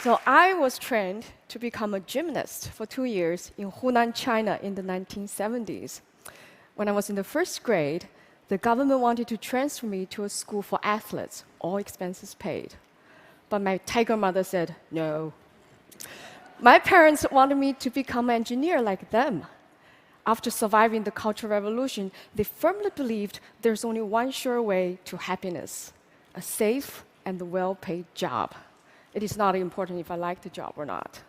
So I was trained to become a gymnast for 2 years in Hunan, China in the 1970s. When I was in the first grade, the government wanted to transfer me to a school for athletes, all expenses paid. But my tiger mother said, no. My parents wanted me to become an engineer like them. After surviving the Cultural Revolution, they firmly believed there's only one sure way to happiness, a safe and well-paid job. It is not important if I like the job or not.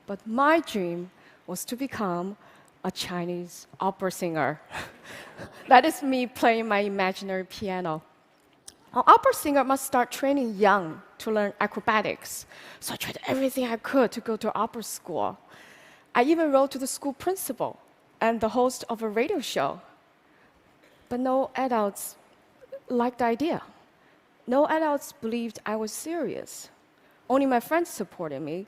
But my dream was to become a Chinese opera singer. That is me playing my imaginary piano. An opera singer must start training young to learn acrobatics. So I tried everything I could to go to opera school. I even wrote to the school principal and the host of a radio show. But no adults liked the idea. No adults believed I was serious. Only my friends supported me,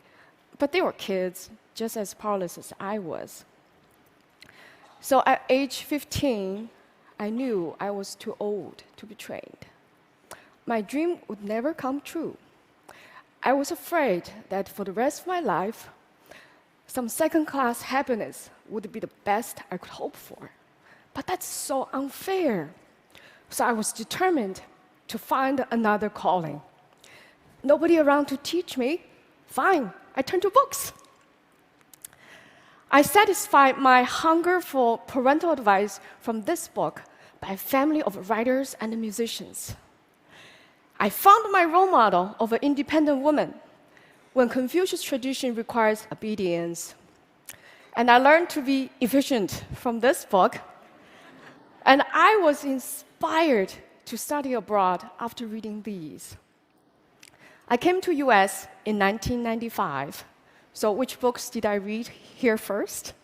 but they were kids, just as powerless as I was. So at age 15, I knew I was too old to be trained. My dream would never come true. I was afraid that for the rest of my life, some second-class happiness would be the best I could hope for. But that's so unfair. So I was determined to find another calling. Nobody around to teach me? Fine, I turned to books. I satisfied my hunger for parental advice from this book by a family of writers and musicians. I found my role model of an independent woman when Confucius tradition requires obedience. And I learned to be efficient from this book. And I was inspired to study abroad after reading these. I came to US in 1995. So which books did I read here first?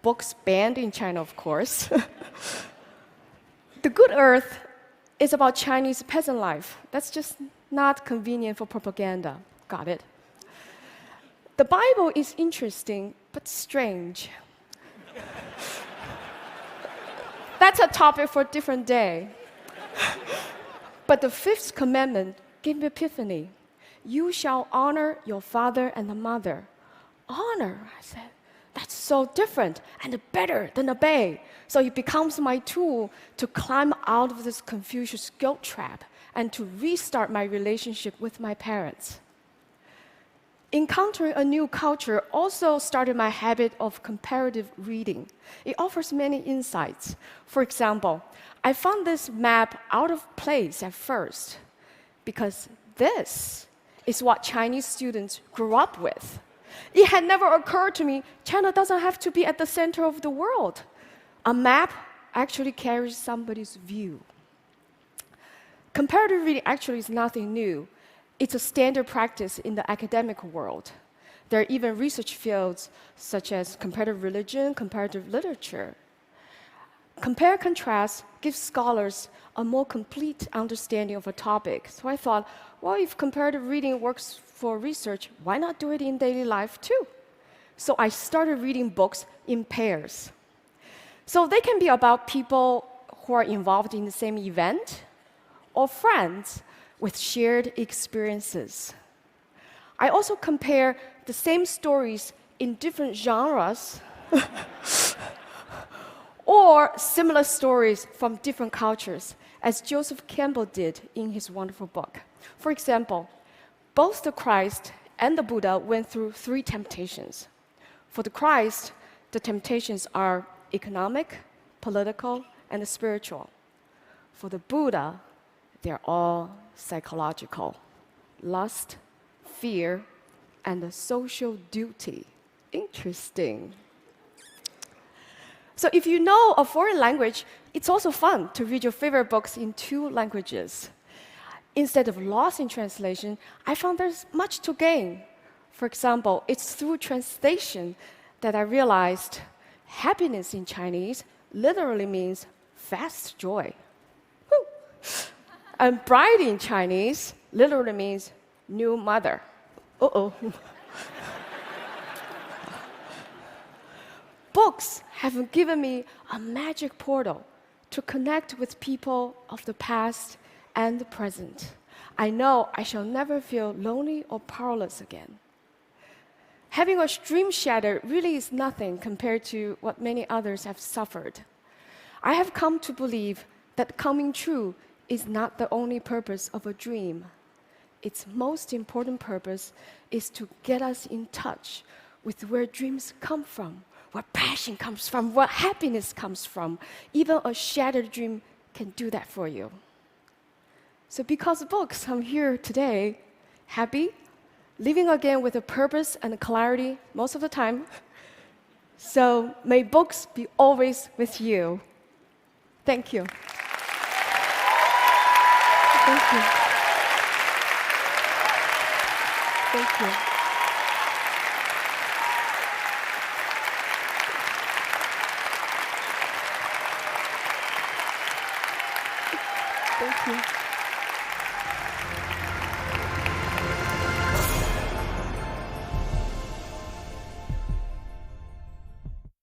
Books banned in China, of course. The Good Earth is about Chinese peasant life. That's just not convenient for propaganda. Got it. The Bible is interesting, but strange. That's a topic for a different day. But the fifth commandment gave me epiphany. You shall honor your father and the mother. Honor, I said. That's so different and better than obey. So it becomes my tool to climb out of this Confucius guilt trap and to restart my relationship with my parents. Encountering a new culture also started my habit of comparative reading. It offers many insights. For example, I found this map out of place at first because this is what Chinese students grew up with. It had never occurred to me China doesn't have to be at the center of the world. A map actually carries somebody's view. Comparative reading actually is nothing new. It's a standard practice in the academic world. There are even research fields such as comparative religion, comparative literature. Compare-contrast gives scholars a more complete understanding of a topic. So I thought, well, if comparative reading works for research, why not do it in daily life too? So I started reading books in pairs. So they can be about people who are involved in the same event or friends with shared experiences. I also compare the same stories in different genres or similar stories from different cultures, as Joseph Campbell did in his wonderful book. For example, both the Christ and the Buddha went through 3 temptations. For the Christ, the temptations are economic, political, and spiritual. For the Buddha, they're all psychological: lust, fear, and a social duty. Interesting. So if you know a foreign language, it's also fun to read your favorite books in 2 languages. Instead of loss in translation, I found there's much to gain. For example, it's through translation that I realized happiness in Chinese literally means fast joy. Woo. And bride in Chinese literally means new mother. Uh-oh. Books have given me a magic portal to connect with people of the past and the present. I know I shall never feel lonely or powerless again. Having a dream shattered really is nothing compared to what many others have suffered. I have come to believe that coming true is not the only purpose of a dream. Its most important purpose is to get us in touch with where dreams come from, where passion comes from, where happiness comes from. Even a shattered dream can do that for you. So because of books, I'm here today, happy, living again with a purpose and a clarity most of the time. So may books be always with you. Thank you. Thank you. Thank you. Thank you.